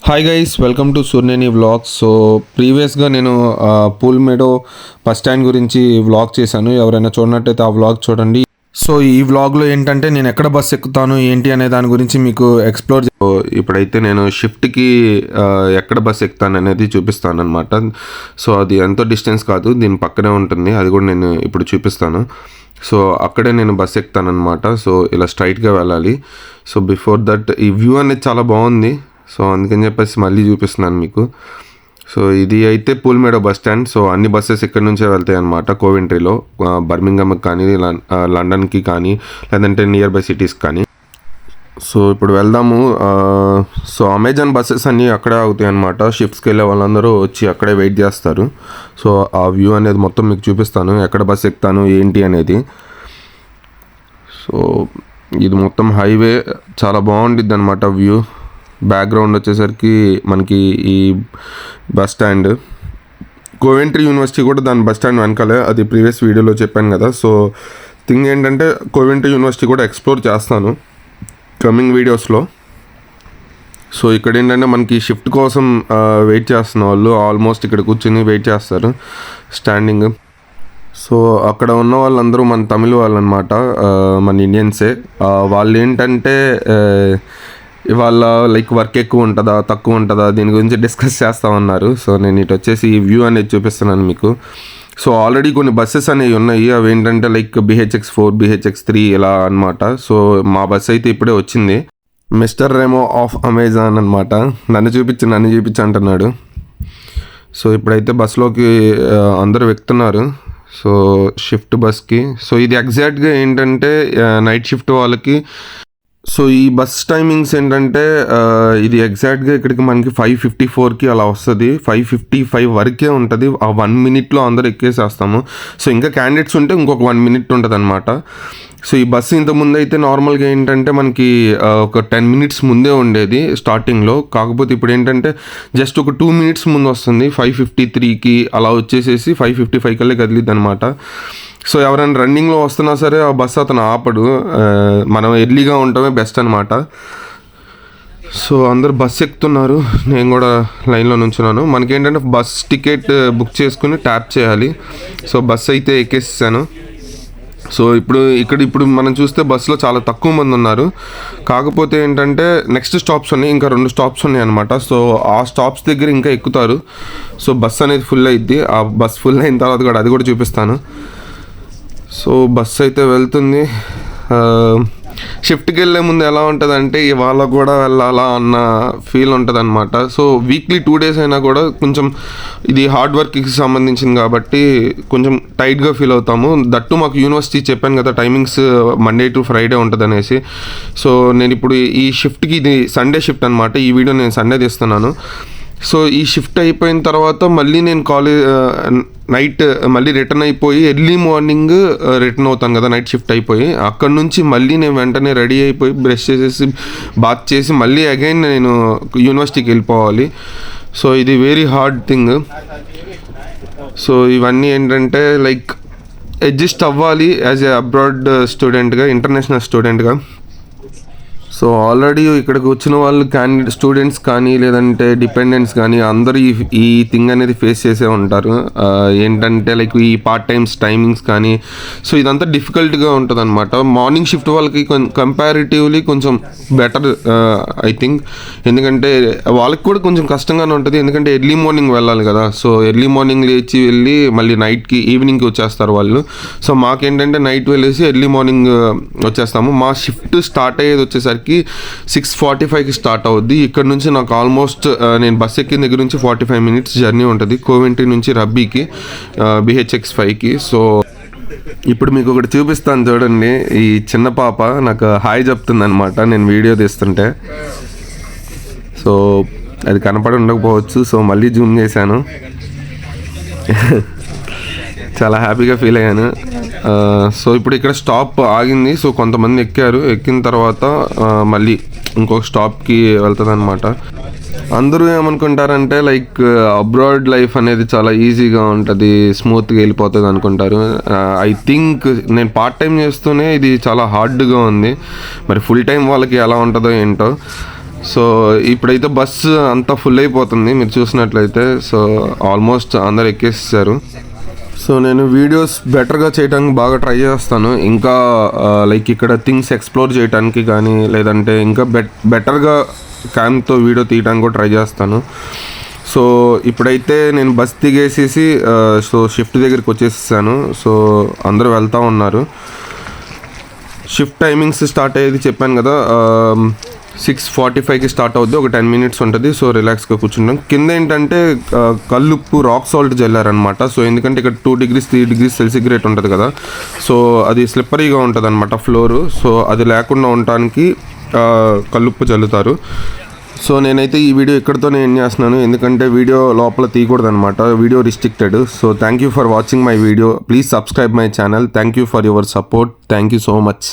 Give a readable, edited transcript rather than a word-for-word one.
Hi guys, welcome to Surneni vlogs. So ప్రీవియస్గా నేను Pool Meadow bus stand గురించి vlog చేశాను. ఎవరైనా చూడనట్టయితే ఆ వ్లాగ్ చూడండి. సో ఈ వ్లాగ్లో ఏంటంటే నేను ఎక్కడ బస్ ఎక్కుతాను ఏంటి అనే దాని గురించి మీకు ఎక్స్ప్లోర్. ఇప్పుడైతే నేను షిఫ్ట్కి ఎక్కడ బస్ ఎక్కుతాను అనేది చూపిస్తాను అనమాట. సో అది ఎంతో డిస్టెన్స్ కాదు, దీని పక్కనే ఉంటుంది, అది కూడా నేను ఇప్పుడు చూపిస్తాను. సో అక్కడే నేను బస్ ఎక్కుతాను అనమాట. సో ఇలా స్ట్రైట్గా వెళ్ళాలి. సో బిఫోర్ దట్ ఈ వ్యూ అనేది చాలా బాగుంది. సో అందుకని చెప్పేసి మళ్ళీ చూపిస్తున్నాను మీకు. సో ఇది అయితే pool Meadow bus stand. So అన్ని బస్సెస్ ఇక్కడ నుంచే వెళ్తాయి అనమాట. కోవెంట్రీలో బర్మింగమ్కి కానీ లండన్కి కానీ లేదంటే నియర్ బై సిటీస్కి కానీ. సో ఇప్పుడు వెళ్దాము. సో అమెజాన్ బస్సెస్ అన్నీ అక్కడే అవుతాయి అనమాట. షిఫ్ట్స్కి వెళ్ళే వాళ్ళందరూ వచ్చి అక్కడే వెయిట్ చేస్తారు. సో ఆ వ్యూ అనేది మొత్తం మీకు చూపిస్తాను, ఎక్కడ బస్ ఎక్కుతాను ఏంటి అనేది. సో ఇది మొత్తం హైవే, చాలా బాగుంటుంది అనమాట వ్యూ. బ్యాక్గ్రౌండ్ వచ్చేసరికి మనకి ఈ బస్ స్టాండ్, కోవెంట్రీ యూనివర్సిటీ కూడా దాని బస్ స్టాండ్ వెనకాలే, అది ప్రీవియస్ వీడియోలో చెప్పాను కదా. సో థింగ్ ఏంటంటే కోవెంట్రీ యూనివర్సిటీ కూడా ఎక్స్ప్లోర్ చేస్తాను కమింగ్ వీడియోస్లో. సో ఇక్కడ ఏంటంటే మనకి షిఫ్ట్ కోసం వెయిట్ చేస్తున్న వాళ్ళు ఆల్మోస్ట్ ఇక్కడ కూర్చొని వెయిట్ చేస్తారు స్టాండింగ్. సో అక్కడ ఉన్న వాళ్ళందరూ మన తమిళ వాళ్ళు అనమాట, మన ఇండియన్సే. వాళ్ళు ఏంటంటే ఇవాళ లైక్ వర్క్ ఎక్కువ ఉంటుందా తక్కువ ఉంటుందా దీని గురించి డిస్కస్ చేస్తామన్నారు. సో నేను ఇటు వచ్చేసి ఈ వ్యూ అనేది చూపిస్తున్నాను మీకు. సో ఆల్రెడీ కొన్ని బస్సెస్ అనేవి ఉన్నాయి, అవి ఏంటంటే లైక్ BHX4, BHX3 ఇలా అనమాట. సో మా బస్ అయితే ఇప్పుడే వచ్చింది. మిస్టర్ రెమో ఆఫ్ అమెజాన్ అనమాట. నన్ను చూపించి అంటున్నాడు. సో ఇప్పుడైతే బస్లోకి అందరూ ఎక్కుతున్నారు. సో షిఫ్ట్ బస్కి. సో ఇది ఎగ్జాక్ట్గా ఏంటంటే నైట్ షిఫ్ట్ వాళ్ళకి. సో ఈ బస్ టైమింగ్స్ ఏంటంటే ఇది ఎగ్జాక్ట్గా ఇక్కడికి మనకి 5:54కి అలా వస్తుంది. 5:55 వరకే ఉంటుంది. ఆ 1 మినిట్లో అందరూ ఎక్కేసేస్తాము. సో ఇంకా క్యాండిడేట్స్ ఉంటే ఇంకొక 1 మినిట్ ఉంటుంది అనమాట. సో ఈ బస్సు ఇంతకుముందు అయితే నార్మల్గా ఏంటంటే మనకి ఒక 10 మినిట్స్ ముందే ఉండేది స్టార్టింగ్లో. కాకపోతే ఇప్పుడు ఏంటంటే జస్ట్ ఒక 2 మినిట్స్ ముందు వస్తుంది. 5:53కి అలా వచ్చేసేసి 5:55 కల్లా కదిలిద్ది అనమాట. సో ఎవరైనా రన్నింగ్లో వస్తున్నా సరే ఆ బస్సు అతను ఆపడు. మనం ఎర్లీగా ఉండటమే బెస్ట్ అనమాట. సో అందరూ బస్సు ఎక్కుతున్నారు, నేను కూడా లైన్లో నుంచున్నాను. మనకేంటంటే బస్ టికెట్ బుక్ చేసుకుని ట్యాప్ చేయాలి. సో బస్సు అయితే ఎక్కేసాను. సో ఇప్పుడు మనం చూస్తే బస్సులో చాలా తక్కువ మంది ఉన్నారు. కాకపోతే ఏంటంటే నెక్స్ట్ స్టాప్స్ ఉన్నాయి, ఇంకా 2 స్టాప్స్ ఉన్నాయి అనమాట. సో ఆ స్టాప్స్ దగ్గర ఇంకా ఎక్కుతారు. సో బస్ అనేది ఫుల్ అయ్యిద్ది. ఆ బస్ ఫుల్ అయిన తర్వాత కూడా అది కూడా చూపిస్తాను. సో బస్సు అయితే వెళ్తుంది. షిఫ్ట్కి వెళ్ళే ముందు ఎలా ఉంటుంది అంటే ఇవాళ కూడా వెళ్ళాలా అన్న ఫీల్ ఉంటుంది అనమాట. సో వీక్లీ 2 డేస్ అయినా కూడా కొంచెం ఇది హార్డ్ వర్క్కి సంబంధించింది కాబట్టి కొంచెం టైట్గా ఫీల్ అవుతాము. దట్టు మాకు యూనివర్సిటీ చెప్పాను కదా టైమింగ్స్ మండే టు ఫ్రైడే ఉంటుంది అనేసి. సో నేను ఇప్పుడు ఈ షిఫ్ట్కి, ఇది సండే షిఫ్ట్ అనమాట. ఈ వీడియో నేను సండే తీస్తున్నాను. సో ఈ షిఫ్ట్ అయిపోయిన తర్వాత మళ్ళీ నేను నైట్ మళ్ళీ రిటర్న్ అయిపోయి ఎర్లీ మార్నింగ్ రిటర్న్ అవుతాను కదా, నైట్ షిఫ్ట్ అయిపోయి. అక్కడ నుంచి మళ్ళీ నేను వెంటనే రెడీ అయిపోయి బ్రష్ చేసేసి బాత్ చేసి మళ్ళీ అగైన్ నేను యూనివర్సిటీకి వెళ్ళిపోవాలి. సో ఇది వెరీ హార్డ్ థింగ్. సో ఇవన్నీ ఏంటంటే లైక్ అడ్జస్ట్ అవ్వాలి యాజ్ ఏ అబ్రాడ్ స్టూడెంట్గా, ఇంటర్నేషనల్ స్టూడెంట్గా. సో ఆల్రెడీ ఇక్కడికి వచ్చిన వాళ్ళు స్టూడెంట్స్ కానీ లేదంటే డిపెండెంట్స్ కానీ అందరూ ఈ థింగ్ అనేది ఫేస్ చేసే ఉంటారు. ఏంటంటే లైక్ ఈ పార్ట్ టైమ్స్ టైమింగ్స్ కానీ. సో ఇదంతా డిఫికల్ట్గా ఉంటుంది అనమాట. మార్నింగ్ షిఫ్ట్ వాళ్ళకి కంపారిటివ్లీ కొంచెం బెటర్ ఐ థింక్. ఎందుకంటే వాళ్ళకి కూడా కొంచెం కష్టంగానే ఉంటుంది, ఎందుకంటే ఎర్లీ మార్నింగ్ వెళ్ళాలి కదా. సో ఎర్లీ మార్నింగ్ లేచి వెళ్ళి మళ్ళీ నైట్కి ఈవినింగ్కి వచ్చేస్తారు వాళ్ళు. సో మాకేంటంటే నైట్ వెళ్ళేసి ఎర్లీ మార్నింగ్ వచ్చేస్తాము. మా షిఫ్ట్ స్టార్ట్ అయ్యేది వచ్చేసరికి 6:45కి స్టార్ట్ అవుద్ది. ఇక్కడ నుంచి నాకు ఆల్మోస్ట్ నేను బస్ ఎక్కిన దగ్గర నుంచి 45 మినిట్స్ జర్నీ ఉంటుంది కోవెంట్రీ నుంచి రబ్బీకి, BHX5కి. సో ఇప్పుడు మీకు ఒకటి చూపిస్తాను చూడండి. ఈ చిన్న పాప నాకు హాయ్ చెప్తుంది అనమాట నేను వీడియో తీస్తుంటే. సో అది కనపడి ఉండకపోవచ్చు, సో మళ్ళీ జూమ్ చేశాను. చాలా హ్యాపీగా ఫీల్ అయ్యాను. సో ఇప్పుడు ఇక్కడ స్టాప్ ఆగింది. సో కొంతమంది ఎక్కారు, ఎక్కిన తర్వాత మళ్ళీ ఇంకొక స్టాప్కి వెళ్తుంది అనమాట. అందరూ ఏమనుకుంటారంటే లైక్ అబ్రాడ్ లైఫ్ అనేది చాలా ఈజీగా ఉంటుంది, స్మూత్గా వెళ్ళిపోతుంది అనుకుంటారు. ఐ థింక్ నేను పార్ట్ టైం చేస్తూనే ఇది చాలా హార్డ్గా ఉంది. మరి ఫుల్ టైం వాళ్ళకి ఎలా ఉంటుందో ఏంటో. సో ఇప్పుడైతే బస్సు అంతా ఫుల్ అయిపోతుంది మీరు చూసినట్లయితే. సో ఆల్మోస్ట్ అందరు ఎక్కేసారు. సో నేను వీడియోస్ బెటర్గా చేయడానికి బాగా ట్రై చేస్తాను. ఇంకా లైక్ ఇక్కడ థింగ్స్ ఎక్స్ప్లోర్ చేయడానికి కానీ లేదంటే ఇంకా బెటర్గా క్యామ్తో వీడియో తీయడానికి కూడా ట్రై చేస్తాను. సో ఇప్పుడైతే నేను బస్ దిగేసేసి సో షిఫ్ట్ దగ్గరికి వచ్చేసాను. సో అందరూ వెళ్తూ ఉన్నారు. షిఫ్ట్ టైమింగ్స్ స్టార్ట్ అయ్యేది చెప్పాను కదా, 6:45కి స్టార్ట్ అవుద్ది. ఒక 10 minutes ఉంటుంది. సో రిలాక్స్గా కూర్చుంటాం. కింద ఏంటంటే కల్లుప్పు రాక్ సాల్ట్ జల్లారనమాట. సో ఎందుకంటే ఇక్కడ 2 degrees 3 degrees సెల్సిగ్రేట్ ఉంటుంది కదా, సో అది స్లిప్పరీగా ఉంటుంది అనమాట ఫ్లోరు. సో అది లేకుండా ఉండటానికి కల్లుప్పు చల్లుతారు. సో నేనైతే ఈ వీడియో ఇక్కడితోనే ఎండ్ చేస్తున్నాను, ఎందుకంటే వీడియో లోపల తీయకూడదు అనమాట, video restricted. So thank you for watching my video. Please subscribe my channel. Thank you for your support. Thank you so much.